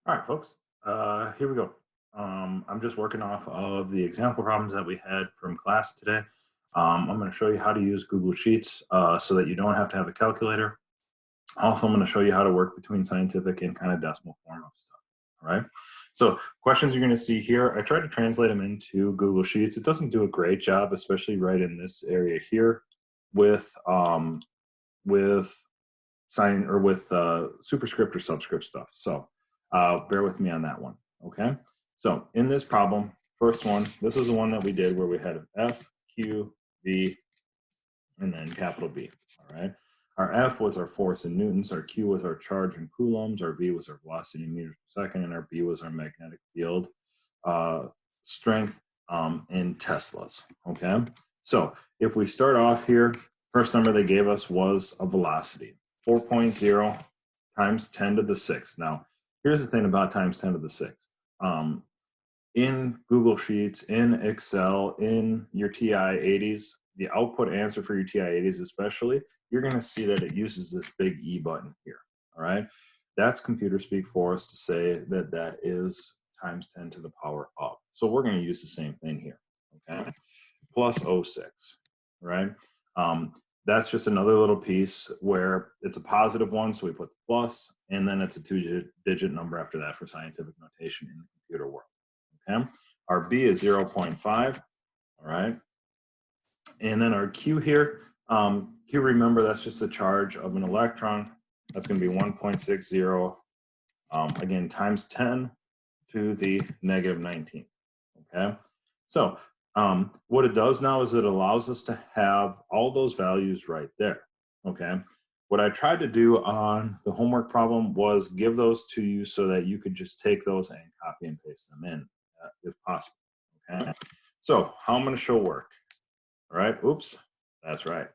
All right, folks. Here we go. I'm just working off of the example problems that we had from class today. I'm going to show you how to use Google Sheets so that you don't have to have a calculator. Also, I'm going to show you how to work between scientific and kind of decimal form of stuff. All right. So questions you're going to see here, I tried to translate them into Google Sheets. It doesn't do a great job, especially right in this area here with with sign or with superscript or subscript stuff. So bear with me on that one. Okay. So in this problem, first one, this is the one that we did where we had F, Q, V, and then capital B. All right. Our F was our force in newtons, our Q was our charge in coulombs, our V was our velocity in meters per second, and our B was our magnetic field strength in Teslas. Okay. So if we start off here, first number they gave us was a velocity, 4.0 times 10 to the sixth. Now, here's the thing about times 10 to the sixth. In Google Sheets, in Excel, in your TI-80s, the output answer for your TI-80s especially, you're going to see that it uses this big E button here, all right? That's computer speak for us to say that that is times 10 to the power up. So we're going to use the same thing here, okay? Plus oh 06, right? That's just another little piece where it's a positive one, so we put the plus, and then it's a two-digit number after that for scientific notation in the computer world. Okay, our B is 0.5, all right, and then our Q here, Q, remember that's just the charge of an electron. That's going to be 1.60, again, times 10 to the negative 19, okay? So what it does now is it allows us to have all those values right there, okay? What I tried to do on the homework problem was give those to you so that you could just take those and copy and paste them in if possible, okay? So how I'm gonna show work, all right? Oops, that's right,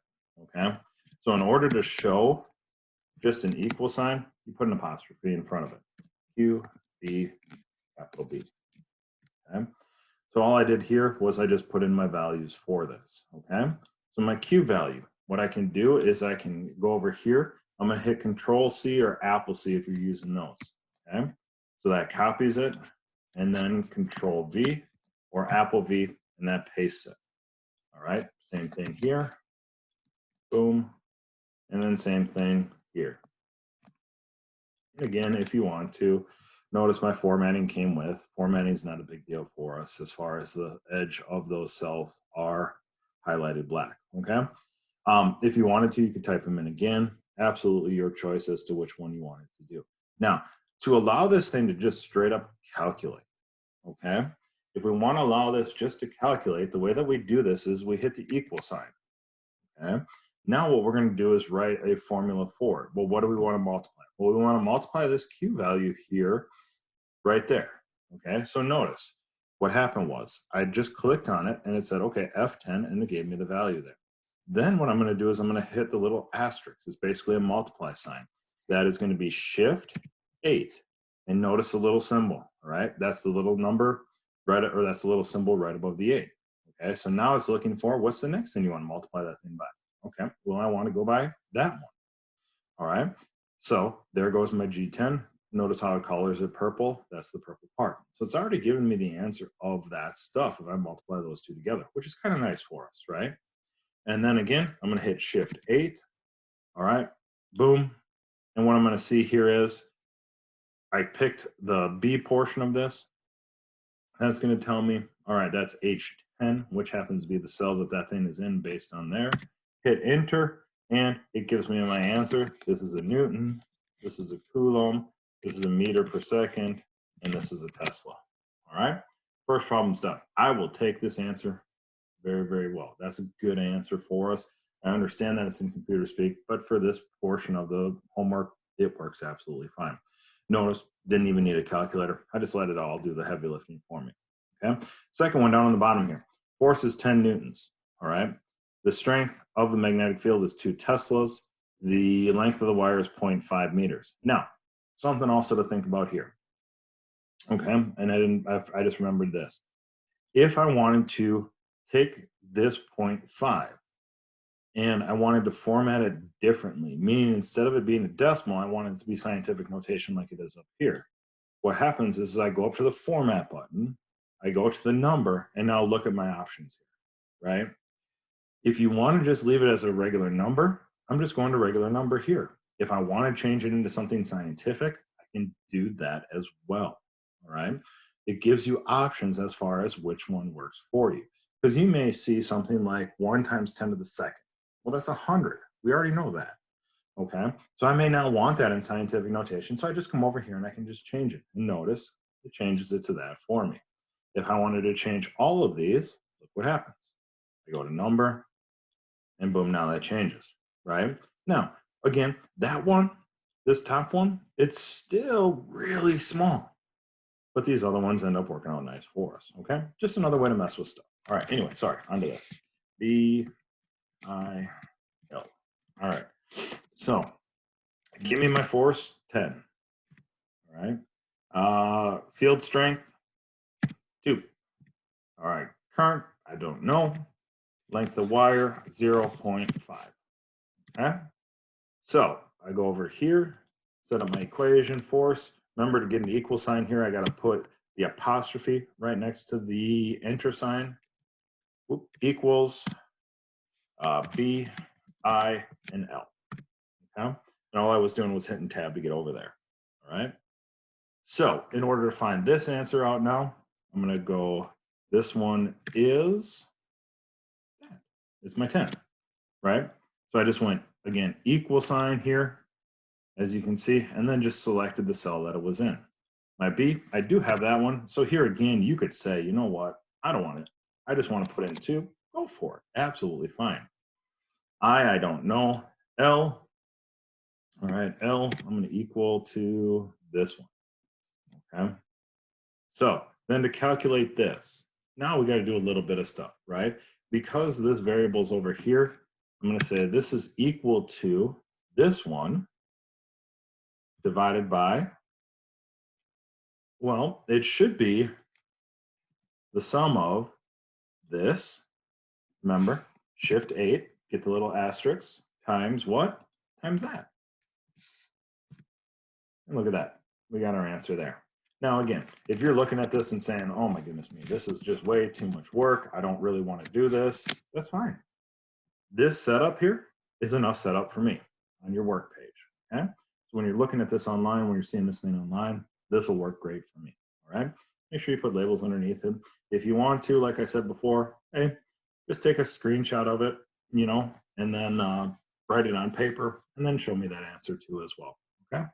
okay? So in order to show just an equal sign, you put an apostrophe in front of it. Q, B, capital B, okay? So all I did here was I just put in my values for this, okay? So my Q value, what I can do is I can go over here. I'm gonna hit Control C or Apple C if you're using those, okay? So that copies it, and then Control V or Apple V, and that pastes it. All right, same thing here, boom, and then same thing here. And again, if you want to, notice my formatting came with. Formatting is not a big deal for us as far as the edge of those cells are highlighted black, okay? If you wanted to, you could type them in again. Absolutely your choice as to which one you wanted to do. Now, to allow this thing to just straight up calculate, okay? If we want to allow this just to calculate, the way that we do this is we hit the equal sign, okay? Now what we're going to do is write a formula for it. Well, what do we want to multiply? Well, we want to multiply this Q value here right there, okay? So notice what happened was I just clicked on it and it said, okay, F10, and it gave me the value there. Then what I'm going to do is I'm going to hit the little asterisk. It's basically a multiply sign. That is going to be shift 8. And notice the little symbol, all right? That's the little number, right, or that's the little symbol right above the 8. Okay, so now it's looking for what's the next thing you want to multiply that thing by. Okay, well, I want to go by that one. All right, so there goes my G10. Notice how it colors it purple. That's the purple part. So it's already given me the answer of that stuff if I multiply those two together, which is kind of nice for us, right? And then again, I'm going to hit Shift 8. All right, boom. And what I'm going to see here is I picked the B portion of this. That's going to tell me, all right, that's H10, which happens to be the cell that that thing is in based on there. Hit enter, and it gives me my answer. This is a Newton, this is a Coulomb, this is a meter per second, and this is a Tesla. All right, first problem's done. I will take this answer very, very well. That's a good answer for us. I understand that it's in computer speak, but for this portion of the homework, it works absolutely fine. Notice, didn't even need a calculator. I just let it all do the heavy lifting for me. Okay. Second one down on the bottom here. Force is 10 newtons. All right. The strength of the magnetic field is 2 Teslas. The length of the wire is 0.5 meters. Now, something also to think about here. Okay. And I just remembered this. If I wanted to take this 0.5 and I wanted to format it differently, meaning instead of it being a decimal, I want it to be scientific notation like it is up here. What happens is I go up to the format button, I go to the number, and now look at my options here, right? If you want to just leave it as a regular number, I'm just going to regular number here. If I want to change it into something scientific, I can do that as well, all right? It gives you options as far as which one works for you. Because you may see something like 1 times 10 to the second. Well, that's 100. We already know that, okay? So I may not want that in scientific notation, so I just come over here and I can just change it. And notice it changes it to that for me. If I wanted to change all of these, look what happens. I go to number, and boom, now that changes, right? Now, again, that one, this top one, it's still really small, but these other ones end up working out nice for us, okay? Just another way to mess with stuff. All right, anyway, sorry, onto this. BIL. All right, so give me my force, 10, all right? Field strength, 2. All right, current, I don't know. Length of wire, 0.5. Okay? So I go over here, set up my equation, force. Remember, to get an equal sign here, I got to put the apostrophe right next to the enter sign. Whoop, equals B, I, and L. Okay? And all I was doing was hitting tab to get over there. All right? So in order to find this answer out now, I'm going to go, this one is, it's my 10, right? So I just went, again, equal sign here, as you can see, and then just selected the cell that it was in. My B, I do have that one. So here again, you could say, you know what? I don't want it. I just want to put in 2. Go for it. Absolutely fine. I don't know. L, all right, L, I'm going to equal to this one. Okay. So then to calculate this, now we got to do a little bit of stuff, right? Because this variable is over here, I'm going to say this is equal to this one divided by, well, it should be the sum of this, remember, shift 8, get the little asterisk, times what? Times that. And look at that. We got our answer there. Now, again, if you're looking at this and saying, oh my goodness me, this is just way too much work, I don't really want to do this, that's fine. This setup here is enough setup for me on your work page, okay? So when you're looking at this online, when you're seeing this thing online, this will work great for me, all right? Make sure you put labels underneath it. If you want to, like I said before, hey, just take a screenshot of it, you know, and then write it on paper and then show me that answer too as well, okay?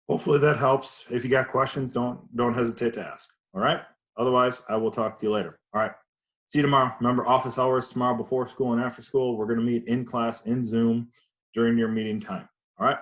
Hopefully that helps. If you got questions, don't hesitate to ask, all right? Otherwise, I will talk to you later, all right? See you tomorrow. Remember, office hours tomorrow before school and after school. We're going to meet in class in Zoom during your meeting time. All right.